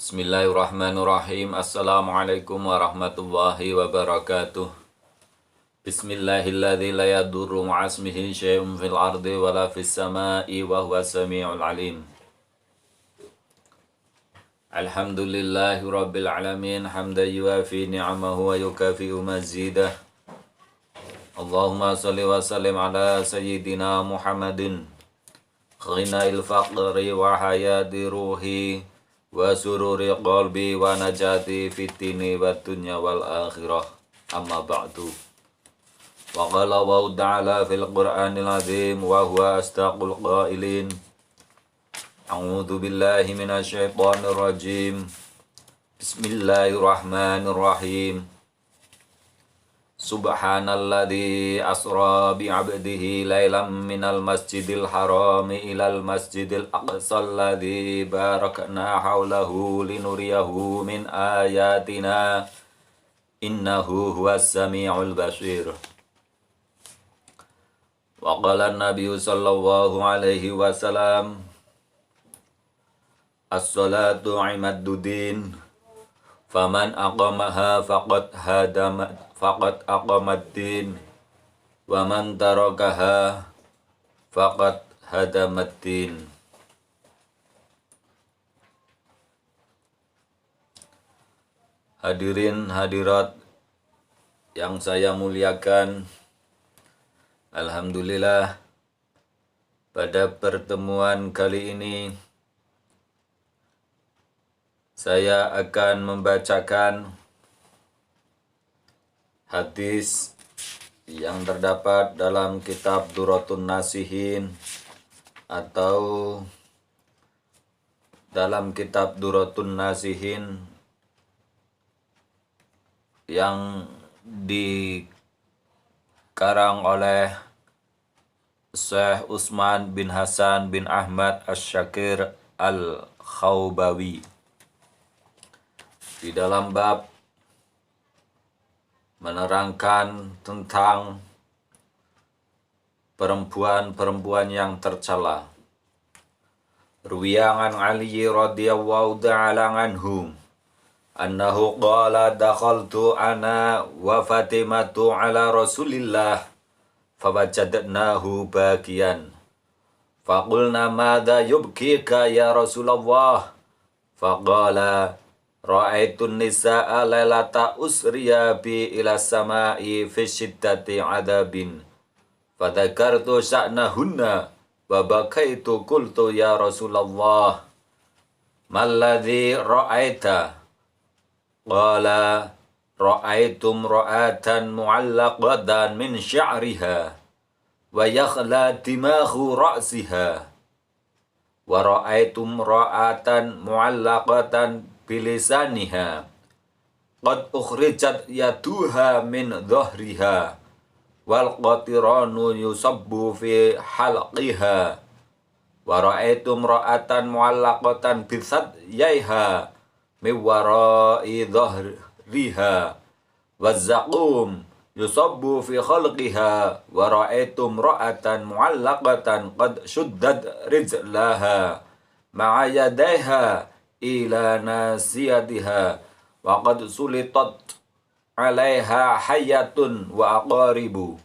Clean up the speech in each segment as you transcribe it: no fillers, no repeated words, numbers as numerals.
Bismillahirrahmanirrahim. Assalamualaikum warahmatullahi wabarakatuh. Bismillahilladzi la yadurru ma'asmihi syai'un fil ardi wala fis sama'i wa huwa sami'ul alim. Alhamdulillahi rabbil alamin hamdan yuwafi ni'amahu wa yukafi'u mazidah. Allahumma salli wa sallim ala sayyidina Muhammadin ghina'il faqri wa hayati ruhi wa sururi qalbi wa najati fitini wa dunya wal akhirah. Amma ba'du. Wa qala wa ta'ala fil Qur'anil azim wa huwa astaqul qailin. A'udzu billahi minasy syaithanir rajim. Bismillahirrahmanirrahim. Subhanalladzi asra bi 'abdihi lailam minal masjidil harami ilal masjidil aqsal ladzi barakna haulahu linuriyahu min ayatina innahu huwas samiul basir. Wa qala an-nabiyyu sallallahu alaihi wasallam as-salatu imaduddin faman aqamaha faqad aqamaddin wa man tarakaha faqad hadamaddin. Hadirin hadirat yang saya muliakan, alhamdulillah pada pertemuan kali ini saya akan membacakan hadis yang terdapat dalam kitab Duratun Nasihin atau dalam kitab Duratun Nasihin yang dikarang oleh Syekh Utsman bin Hasan bin Ahmad Asy-Syakir Al-Khawbawi di dalam bab menerangkan tentang perempuan-perempuan yang tercela. Ruwiyan Ali radhiyallahu ta'ala anhu annahu qala dakhaltu ana wa Fatimatu ala Rasulillah fawajadnahu bakiyan faqulna madza yubkika ya Rasulullah faqala ra'aitun nisa'a lailata usriya bi ila sama'i fi syiddati adabin fadzakartu sya'nahunna wa bakaitu qultu ya Rasulullah malladzi ra'aita qala ra'aitum ra'atan mu'allaqatan min sya'riha wa yakhla dimaghu ra'siha wa ra'aitum ra'atan mu'allaqatan bilisaniha qad ukhrijat yaduha min dhahriha wal qatiranu yusabbu fi halqiha wa ra'aitum ra'atan mu'allaqatan bisadyaiha min wara'i dhahriha wazzaqum yusabbu fi khalqiha wa ra'aitum ra'atan mu'allaqatan qad shuddat rijlaha ma'a yadaiha ila nasiyatiha wa qad sulitat 'alaiha hayyatun wa aqaribu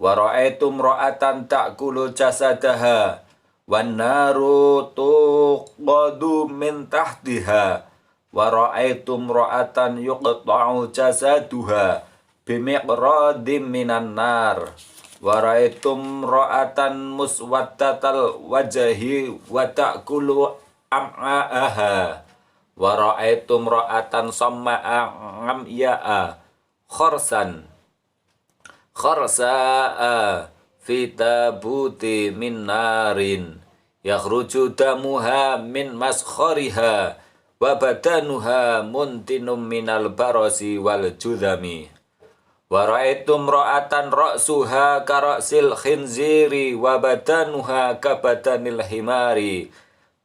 wa ra'aitum ra'atan ta'kulu jasadaha wan naru tuqadu min tahtiha wa ra'aitum ra'atan yuqta'u jasaduha bimiqradim minan nar wa ra'aitum ra'atan muswaddatal wajhi wa ta'kulu am'a'aha wa ra'aitum ra'atan samma'a ngamya'a kharsa'a fi tabuti min narin yakhruju damuha min maskhariha wa badanuha muntinum minal barasi wal judhami wa ra'aitum ra'atan ra'suha kara'sil khinziri wa badanuha kabadanil himari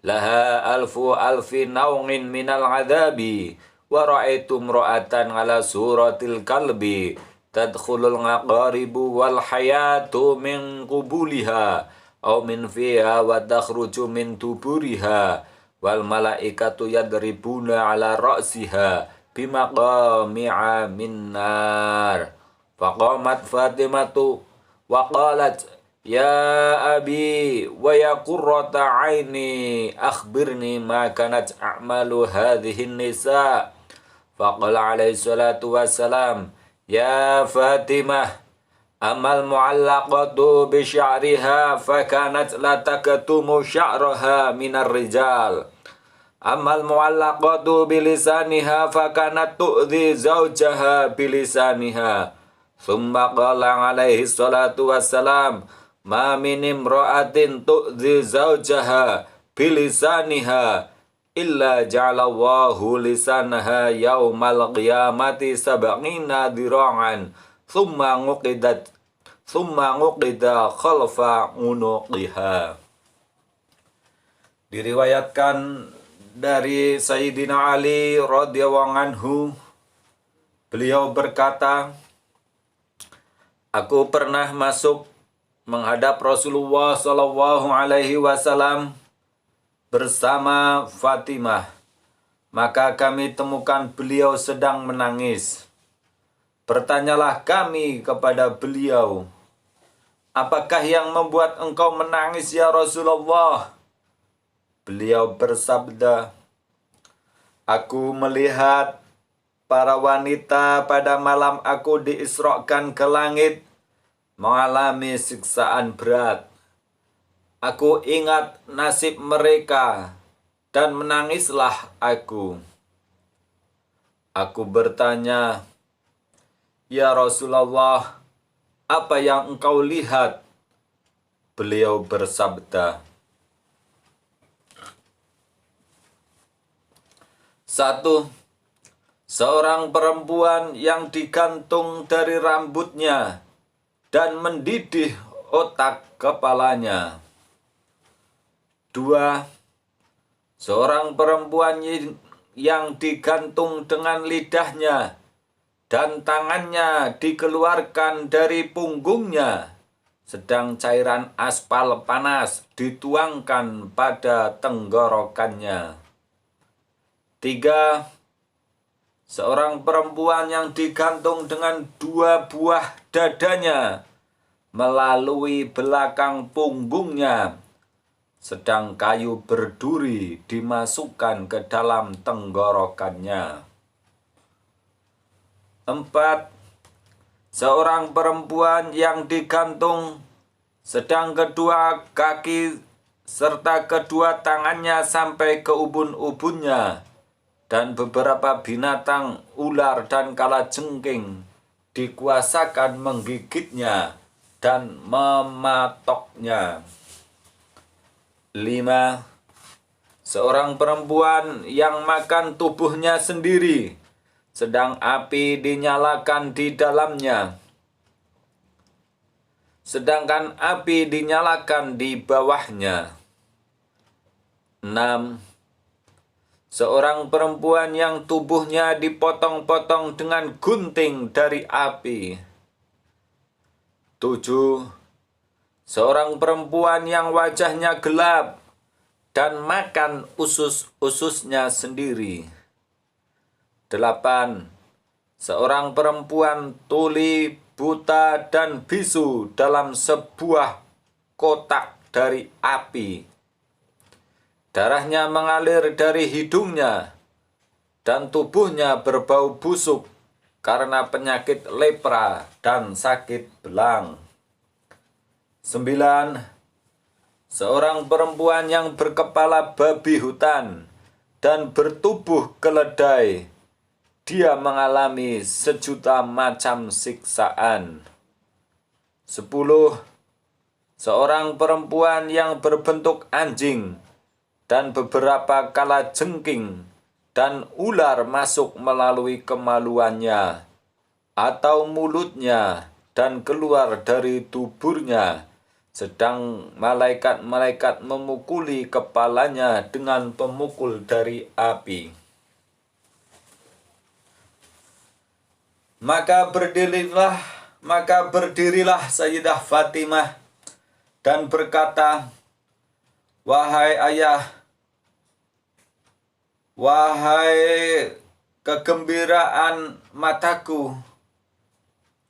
laha alfi nawngin minal adabi wa ra'aitum ra'atan ala suratil kalbi tadkhulul ngaqaribu wal hayatu min qubuliha aw min fiha wa takhruju min tuburiha wal malaikatu yadribuna ala ra'siha bimaqami'a min nar. Faqamat Fatimatu wa qalat ya abi wa ya qurrata aini akhbirni ma kanat a'malu hadhihi nisa. Faqala alaihi salatu wassalam ya Fatimah amal mu'allaqatu bi sya'riha fakanat la takatumu sya'raha minar rijal. Amal mu'allaqatu bi lisaniha fakanat tu'dhi zawjaha bi lisaniha. Thumma qala alaihi salatu wassalam ma min imra'atin tu'dhi zawjaha bi lisaniha illa ja'alallahu lisanaha yaumal qiyamati sab'ina dira'an thumma nguqida khalfa unuqiha. Diriwayatkan dari Sayyidina Ali radhiyallahu anhu, beliau berkata, aku pernah masuk menghadap Rasulullah sallallahu alaihi wasallam bersama Fatimah, maka kami temukan beliau sedang menangis. Bertanyalah kami kepada beliau, apakah yang membuat engkau menangis ya Rasulullah? Beliau bersabda, aku melihat para wanita pada malam aku diisrakan ke langit mengalami siksaan berat. Aku ingat nasib mereka dan menangislah aku. Aku bertanya, ya Rasulullah, apa yang engkau lihat? Beliau bersabda, 1. Seorang perempuan yang digantung dari rambutnya dan mendidih otak kepalanya. 2. Seorang perempuan yang digantung dengan lidahnya dan tangannya dikeluarkan dari punggungnya, sedang cairan aspal panas dituangkan pada tenggorokannya. 3. Seorang perempuan yang digantung dengan 2 buah dadanya melalui belakang punggungnya, sedang kayu berduri dimasukkan ke dalam tenggorokannya. 4. Seorang perempuan yang digantung sedang kedua kaki serta kedua tangannya sampai ke ubun-ubunnya, dan beberapa binatang, ular dan kalajengking dikuasakan menggigitnya dan mematoknya. 5. Seorang perempuan yang makan tubuhnya sendiri, sedang api dinyalakan di dalamnya, sedangkan api dinyalakan di bawahnya. 6. Seorang perempuan yang tubuhnya dipotong-potong dengan gunting dari api. 7. Seorang perempuan yang wajahnya gelap dan makan usus-ususnya sendiri. 8. Seorang perempuan tuli, buta, dan bisu dalam sebuah kotak dari api. Darahnya mengalir dari hidungnya dan tubuhnya berbau busuk karena penyakit lepra dan sakit belang. 9. Seorang perempuan yang berkepala babi hutan dan bertubuh keledai, dia mengalami 1.000.000 macam siksaan. 10. Seorang perempuan yang berbentuk anjing dan beberapa kalajengking dan ular masuk melalui kemaluannya atau mulutnya dan keluar dari tuburnya, sedang malaikat-malaikat memukuli kepalanya dengan pemukul dari api. Maka berdirilah Sayyidah Fatimah dan berkata, wahai ayah, Wahai kegembiraan mataku,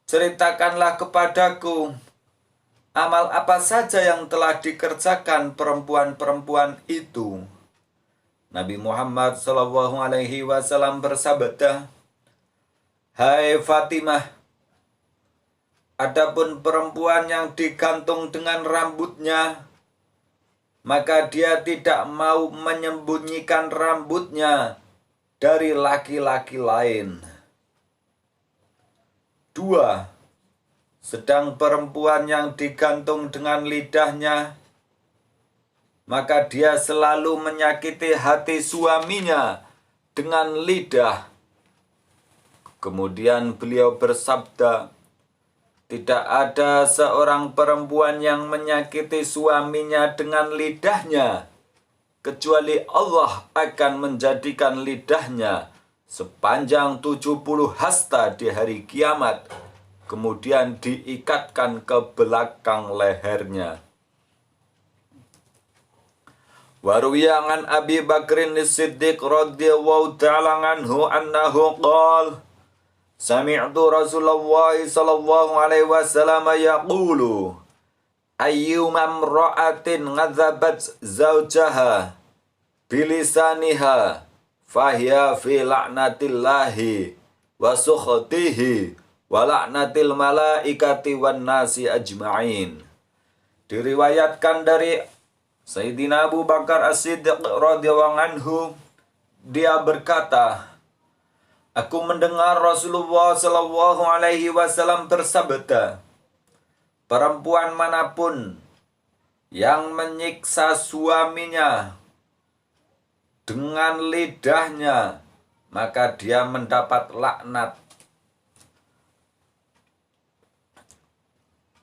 ceritakanlah kepadaku amal apa saja yang telah dikerjakan perempuan-perempuan itu. Nabi Muhammad SAW bersabda, "Hai Fatimah, adapun perempuan yang digantung dengan rambutnya, maka dia tidak mau menyembunyikan rambutnya dari laki-laki lain." 2. Sedang perempuan yang digantung dengan lidahnya, maka dia selalu menyakiti hati suaminya dengan lidah. Kemudian beliau bersabda, tidak ada seorang perempuan yang menyakiti suaminya dengan lidahnya, kecuali Allah akan menjadikan lidahnya sepanjang 70 hasta di hari kiamat, kemudian diikatkan ke belakang lehernya. Waruyangan Abi Bakrin As-Siddiq radhiyallahu ta'ala anhu annahu qala sami'tu Rasulullah sallallahu alaihi wasallam yaqulu ayyuma imra'atin ghadzabat zawjaha bilisaniha fahiya fi la'natillahi wa sukhatihi wa la'natil malaikati wan nasi ajma'in. Diriwayatkan dari Sayyidina Abu Bakar As-Siddiq radhiyallahu anhu, dia berkata, aku mendengar Rasulullah sallallahu alaihi wasallam bersabda, perempuan manapun yang menyiksa suaminya dengan lidahnya, maka dia mendapat laknat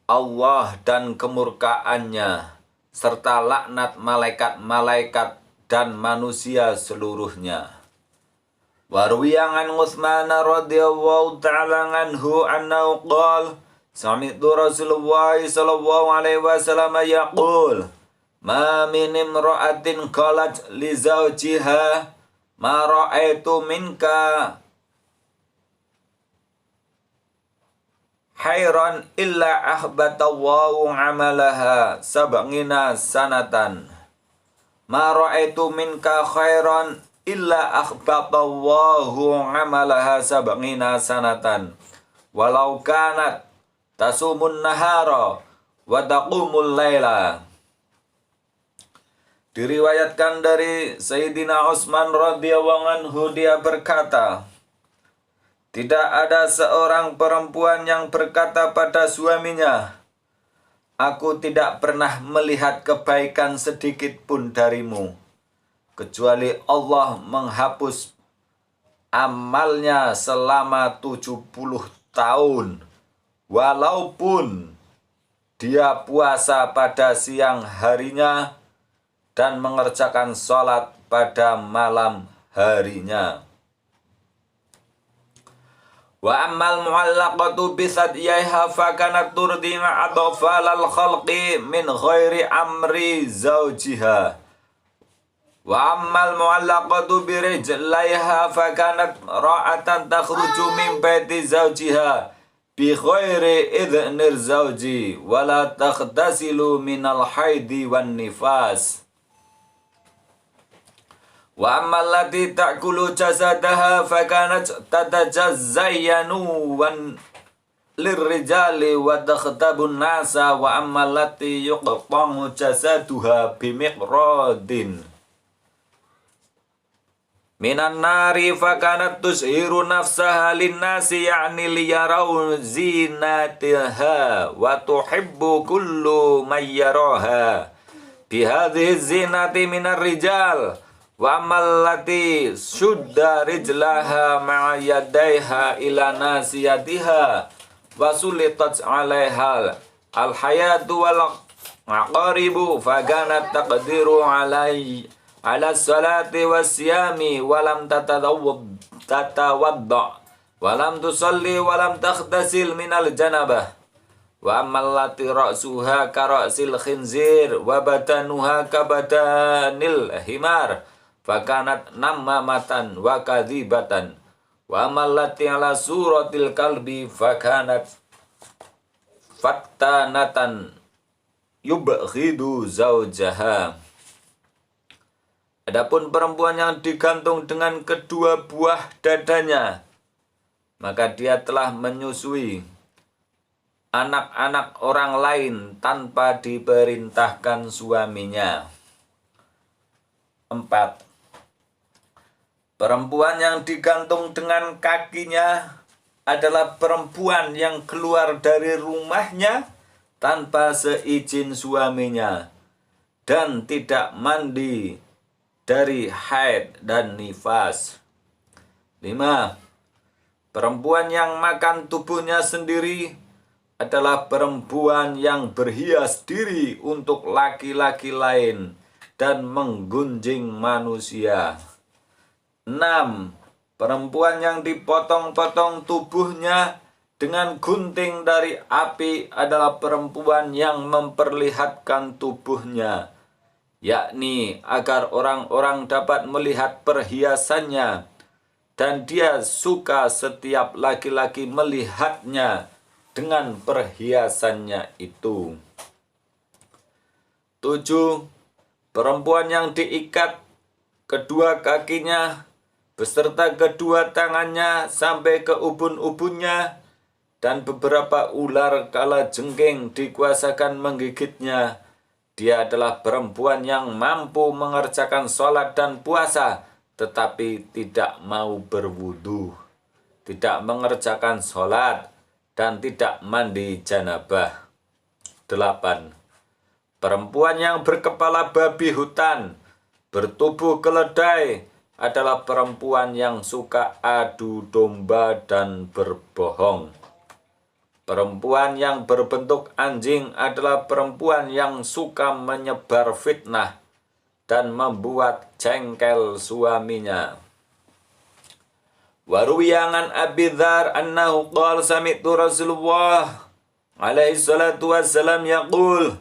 Allah dan kemurkaannya, serta laknat malaikat-malaikat dan manusia seluruhnya. Warwiyangan Utsman radhiyallahu ta'ala anhu annahu qala sami'tu Rasulullah sallallahu alaihi wasallam yaqul ma min imra'atin qalat li zawjiha ma ra'aitu minka khairan illa ahbatallahu amalaha sab'ina sanatan. Ma ra'aitu minka khairan illa ahbatallahu amalaha sab'ina sanatan. Walau kanat tasumun nahara wa taqumul laila. Diriwayatkan dari Sayyidina Utsman radhiyallahu anhu, dia berkata, tidak ada seorang perempuan yang berkata pada suaminya, aku tidak pernah melihat kebaikan sedikit pun darimu, kecuali Allah menghapus amalnya selama 70 tahun, walaupun dia puasa pada siang harinya dan mengerjakan sholat pada malam harinya. Wa ammal mu'allaqatu bisadiyaiha fakanat turdima adfalal khalqi min ghairi amri zawjiha. Wa ammal mu'allaqatu birijlaiha fakanat ra'atan takhruju min baiti zawjiha bi ghairi idhnir zawji wa la takhtasilu minal haidi wan nifas. Wa ammal lati ta'kulu jasadaha fakanat tatajazzayanu wan lirrijali wa takhtabun nasa wa ammal lati yuqtamu jasaduha bimiqradin minan nari fakanat tushiru nafsaha linnasi ya'ni liyaraw zinatiha wa tuhibbu kullu man yaraha bihadhihi zinati minar rijal. Wa amallati syudda rijlaha ma'a yadaiha ila nasiyatiha wa sulitat 'alaiha al-hayatu wal aqaribu faganat taqdiru 'ala salati wasyami wa lam tatawadda wa lam tusalli wa lam taghtasil minal janabah. Wa amallati ra'suha ka ra'sil khinzir wa batanuha ka batanil himar fakanat nammamatan wa kadzibatan wa amallati ala suratil kalbi fakanat fattanatan yubghidu zaujaha. Adapun perempuan yang digantung dengan kedua buah dadanya, maka dia telah menyusui anak-anak orang lain tanpa diperintahkan suaminya. 4. Perempuan yang digantung dengan kakinya adalah perempuan yang keluar dari rumahnya tanpa seizin suaminya dan tidak mandi dari haid dan nifas. 5. Perempuan yang makan tubuhnya sendiri adalah perempuan yang berhias diri untuk laki-laki lain dan menggunjing manusia. 6. Perempuan yang dipotong-potong tubuhnya dengan gunting dari api adalah perempuan yang memperlihatkan tubuhnya, yakni agar orang-orang dapat melihat perhiasannya, dan dia suka setiap laki-laki melihatnya dengan perhiasannya itu. 7. Perempuan yang diikat kedua kakinya beserta kedua tangannya sampai ke ubun-ubunnya, dan beberapa ular kalajengking dikuasakan menggigitnya. Dia adalah perempuan yang mampu mengerjakan sholat dan puasa, tetapi tidak mau berwudu, tidak mengerjakan sholat, dan tidak mandi janabah. 8. Perempuan yang berkepala babi hutan, bertubuh keledai, adalah perempuan yang suka adu domba dan berbohong. Perempuan yang berbentuk anjing adalah perempuan yang suka menyebar fitnah dan membuat jengkel suaminya. Waruwiyangan Abi Dzar annahu qala sami'tu Rasulullah alaihi salatu wassalam yaqul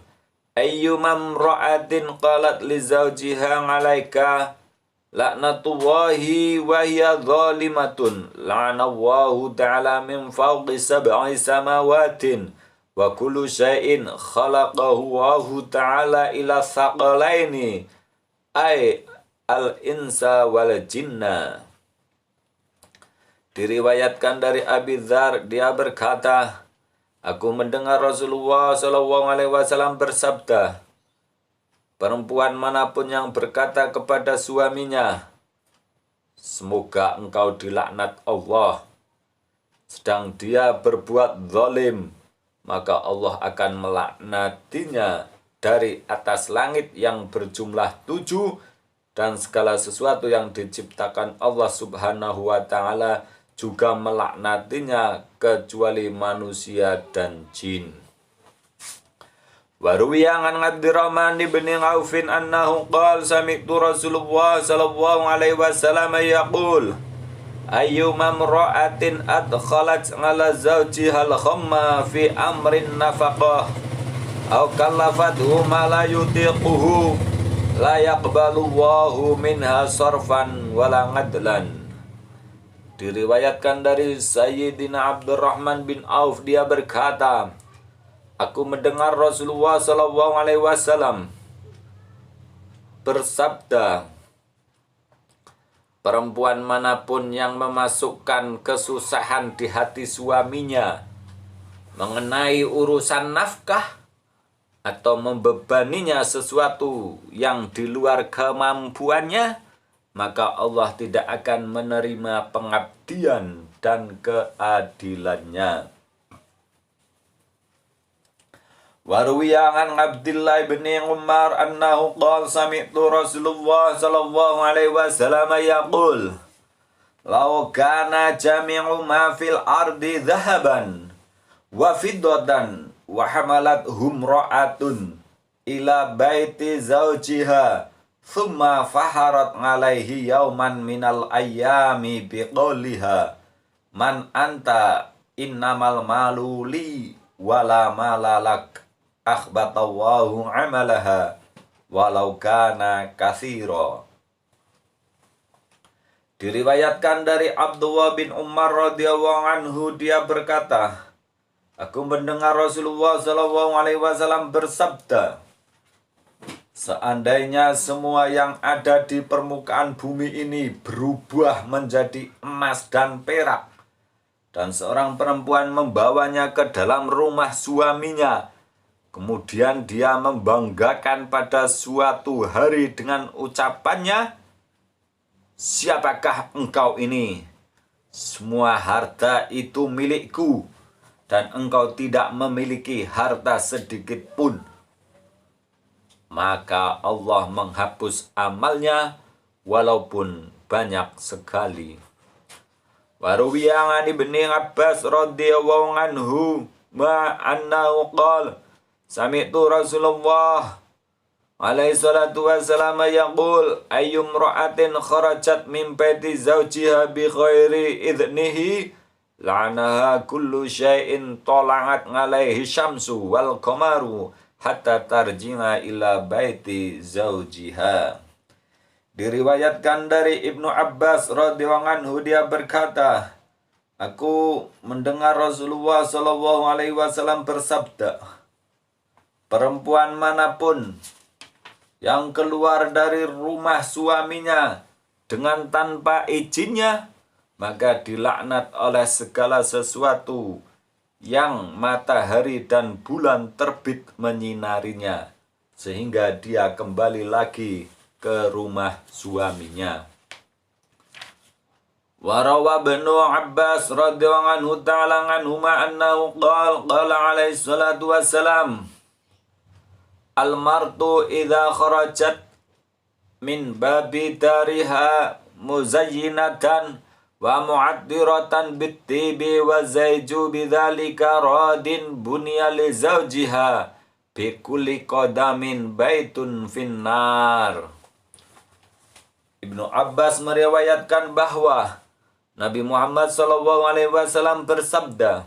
ayyuma imra'atin qalat li zawjiha 'alaika laknatullahi wa hiya zalimatun la'anallahu ta'ala min fawqi sab'i samawatin wa kullu syai'in khalaqahu Allahu ta'ala ila thaqalaini ay al-insa wal jinna. Diriwayatkan dari Abi Dzar, dia berkata, aku mendengar Rasulullah SAW bersabda, perempuan manapun yang berkata kepada suaminya, semoga engkau dilaknat Allah, sedang dia berbuat zalim, maka Allah akan melaknatinya dari atas langit yang berjumlah 7, dan segala sesuatu yang diciptakan Allah Subhanahu wa Ta'ala juga melaknatinya kecuali manusia dan jin. Waruwiya an Abdurrahman bin Aufin annahu qala sami'tu Rasulullah sallallahu alaihi wasallam yaqul ayyuma imra'atin adkhalat 'ala zawjiha al-khamma fi amrin nafaqah aw kallafathu ma la yutiquhu la yaqbalullahu minha sarfan wala adlan. Diriwayatkan dari Sayyidina Abdurrahman bin Auf, dia berkata, aku mendengar Rasulullah SAW bersabda, perempuan manapun yang memasukkan kesusahan di hati suaminya mengenai urusan nafkah atau membebaninya sesuatu yang di luar kemampuannya, maka Allah tidak akan menerima pengabdian dan keadilannya. Waruwiya an Abdullah bin Umar annahu qala sami'tu Rasulullah sallallahu alaihi wasallam yaqul law kana jami'u ma fil ardi dhahaban wa fiddatan wa hamalat humra'atun ila baiti zawjiha thumma faharat alaihi yauman minal ayyami biqauliha man anta innamal malu li wala malalak akhbatallahu amalaha walau kana katsira. Diriwayatkan dari Abdullah bin Umar radhiyallahu anhu, dia berkata, aku mendengar Rasulullah sallallahu alaihi wasallam bersabda, seandainya semua yang ada di permukaan bumi ini berubah menjadi emas dan perak, dan seorang perempuan membawanya ke dalam rumah suaminya, kemudian dia membanggakan pada suatu hari dengan ucapannya, siapakah engkau ini? Semua harta itu milikku, dan engkau tidak memiliki harta sedikit pun. Maka Allah menghapus amalnya walaupun banyak sekali. Waruwiya an Ibni Abbas radhiyallahu anhu ma annahu qala sami'tu Rasulullah alaihi salatu wassalam yaqul ayyum ra'atin kharajat min baiti zawjiha bi ghairi idnihi la'anaha kullu syai'in tala'at 'alaihi syamsu wal qamaru hatta tarji'a ila baiti zawjiha. Diriwayatkan dari Ibnu Abbas radhiyallahu anhu, dia berkata, aku mendengar Rasulullah sallallahu alaihi wasallam bersabda, perempuan manapun yang keluar dari rumah suaminya dengan tanpa izinnya, maka dilaknat oleh segala sesuatu yang matahari dan bulan terbit menyinarinya, sehingga dia kembali lagi ke rumah suaminya. Warawa Ibnu Abbas radhiyallahu anhu ta'ala anhuma annahu qala alaihi salatu wassalam, al-martu idza kharajat min babi dariha muzayyinatan wa mu'addiratan bit-tibi wa zaiju bidzalika radin bunya li zawjiha bi kulli qadamin baitun finnar. Ibnu Abbas meriwayatkan bahwa Nabi Muhammad SAW bersabda,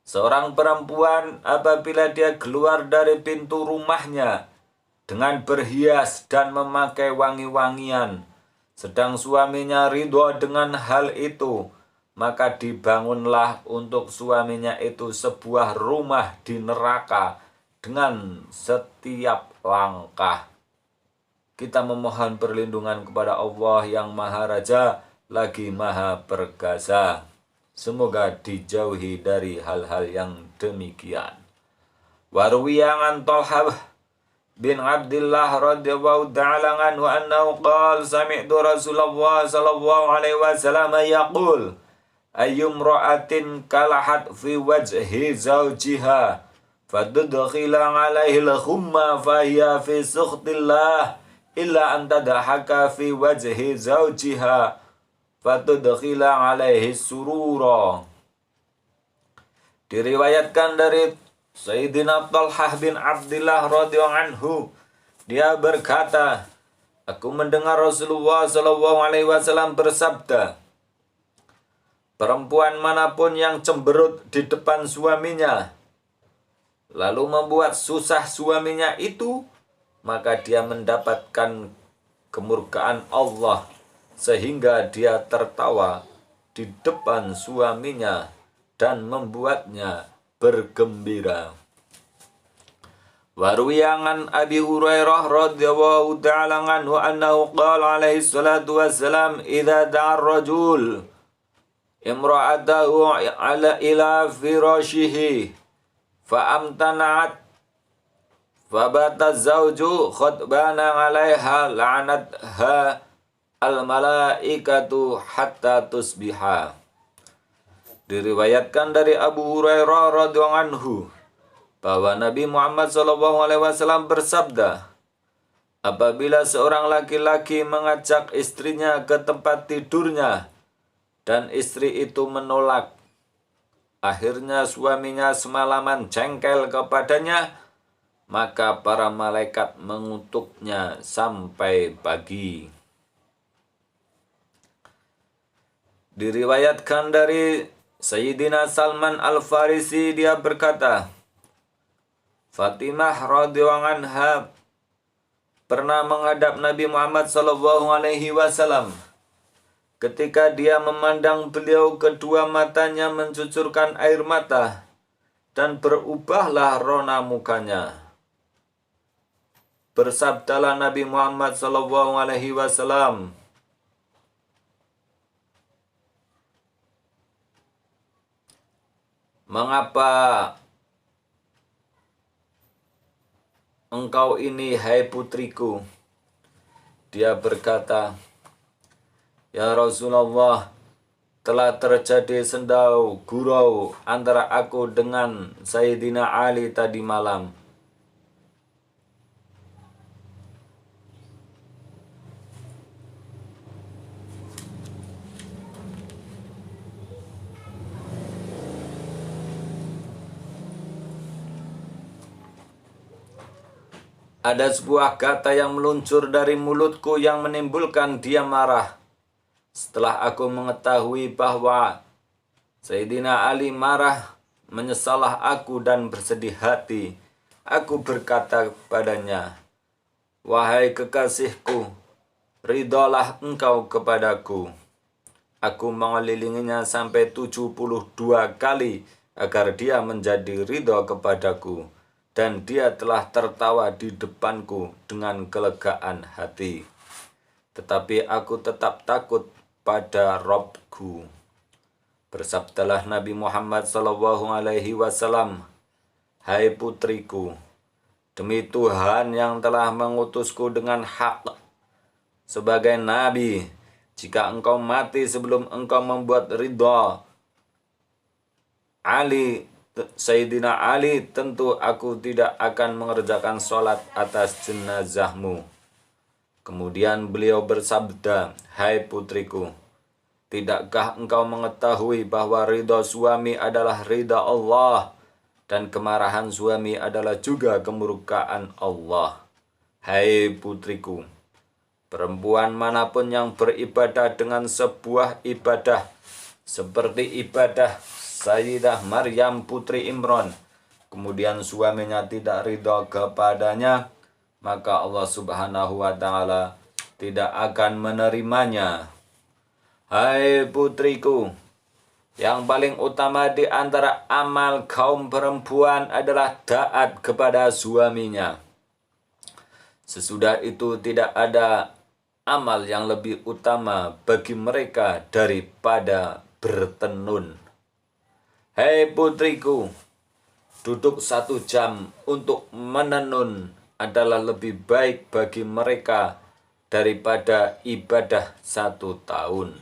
seorang perempuan apabila dia keluar dari pintu rumahnya dengan berhias dan memakai wangi-wangian, sedang suaminya ridho dengan hal itu, maka dibangunlah untuk suaminya itu sebuah rumah di neraka dengan setiap langkah. Kita memohon perlindungan kepada Allah yang Maha Raja lagi Maha Perkasa. Semoga dijauhi dari hal-hal yang demikian. Waruwiya an Talhah bin Abdullah radhiyallahu ta'ala anhu annahu qala sami'tu Rasulullah sallallahu alaihi wasallam yaqul ayyum ra'atin kalahat fi wajhi zawjiha fadudkhila 'alaihi al-khumma fahiya fi sukhtillah illa an tadhaka fi wajhi zawjiha fatudkhila 'alaihi surura. Diriwayatkan dari Sayyidina Talhah bin Abdullah radhiyallahu anhu, dia berkata, aku mendengar Rasulullah sallallahu alaihi wasallam bersabda, perempuan manapun yang cemberut di depan suaminya lalu membuat susah suaminya itu, maka dia mendapatkan kemurkaan Allah sehingga dia tertawa di depan suaminya dan membuatnya bergembira. Waruwiyangan Abi Hurairah radhiyallahu ta'ala anhu annahu qala alaihi salatu wassalam idza da'a ar-rajul imra'atahu ila firashihi fa amtana'at fabata zawju khutbana 'alaiha la'anatha al-malaikatu hatta tusbiha. Diriwayatkan dari Abu Hurairah radhiyallahu anhu bahwa Nabi Muhammad SAW bersabda, apabila seorang laki-laki mengajak istrinya ke tempat tidurnya dan istri itu menolak, akhirnya suaminya semalaman jengkel kepadanya, maka para malaikat mengutuknya sampai pagi. Diriwayatkan dari Sayyidina Salman Al-Farisi, dia berkata, Fatimah radhiyallahu anha pernah menghadap Nabi Muhammad SAW Ketika dia memandang beliau, kedua matanya mencucurkan air mata dan berubahlah rona mukanya. Bersabdalah Nabi Muhammad SAW, "Mengapa engkau ini, hai putriku?" Dia berkata, "Ya Rasulullah, telah terjadi sendau gurau antara aku dengan Sayyidina Ali tadi malam." Ada sebuah kata yang meluncur dari mulutku yang menimbulkan dia marah. Setelah aku mengetahui bahwa Sayyidina Ali marah, menyesalah aku dan bersedih hati, aku berkata kepadanya, "Wahai kekasihku, ridholah engkau kepadaku." Aku mengelilinginya sampai 72 kali agar dia menjadi ridho kepadaku, dan dia telah tertawa di depanku dengan kelegaan hati. Tetapi aku tetap takut pada Robku. Bersabdalah Nabi Muhammad SAW, "Hai putriku, demi Tuhan yang telah mengutusku dengan hak sebagai nabi, jika engkau mati sebelum engkau membuat ridha Sayyidina Ali, tentu aku tidak akan mengerjakan sholat atas jenazahmu." Kemudian beliau bersabda, "Hai putriku, tidakkah engkau mengetahui bahwa ridha suami adalah ridha Allah, dan kemarahan suami adalah juga kemurkaan Allah? Hai putriku, perempuan manapun yang beribadah dengan sebuah ibadah seperti ibadah Sayyidah Maryam putri Imran, kemudian suaminya tidak ridha kepadanya, maka Allah Subhanahu wa Ta'ala tidak akan menerimanya. Hai putriku, yang paling utama di antara amal kaum perempuan adalah taat kepada suaminya. Sesudah itu tidak ada amal yang lebih utama bagi mereka daripada bertenun. Hei putriku, duduk 1 jam untuk menenun adalah lebih baik bagi mereka daripada ibadah 1 tahun.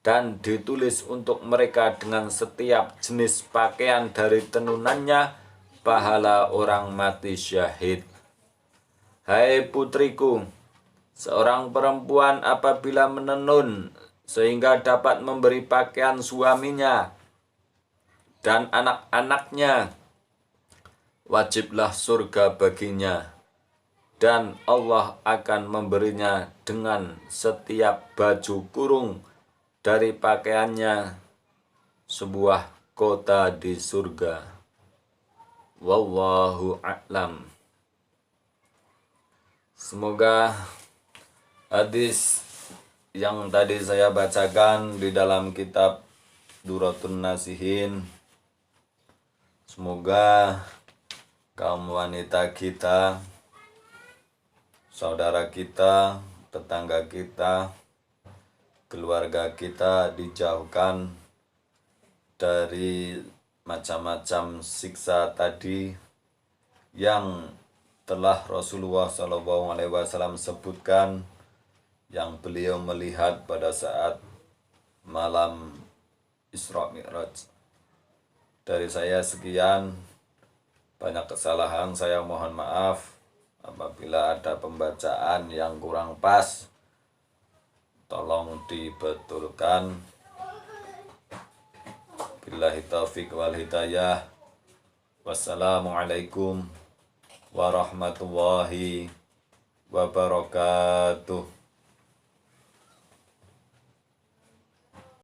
Dan ditulis untuk mereka dengan setiap jenis pakaian dari tenunannya pahala orang mati syahid. Hai putriku, seorang perempuan apabila menenun sehingga dapat memberi pakaian suaminya dan anak-anaknya, wajiblah surga baginya, dan Allah akan memberinya dengan setiap baju kurung dari pakaiannya sebuah kota di surga. Wallahu a'lam. Semoga hadis yang tadi saya bacakan di dalam kitab Duratun Nasihin, semoga kaum wanita kita, saudara kita, tetangga kita, keluarga kita dijauhkan dari macam-macam siksa tadi yang telah Rasulullah SAW sebutkan, yang beliau melihat pada saat malam Isra Mi'raj. Dari saya sekian, banyak kesalahan saya mohon maaf. Apabila ada pembacaan yang kurang pas, tolong dibetulkan. Billahi taufiq wal hidayah. Wassalamualaikum warahmatullahi wabarakatuh.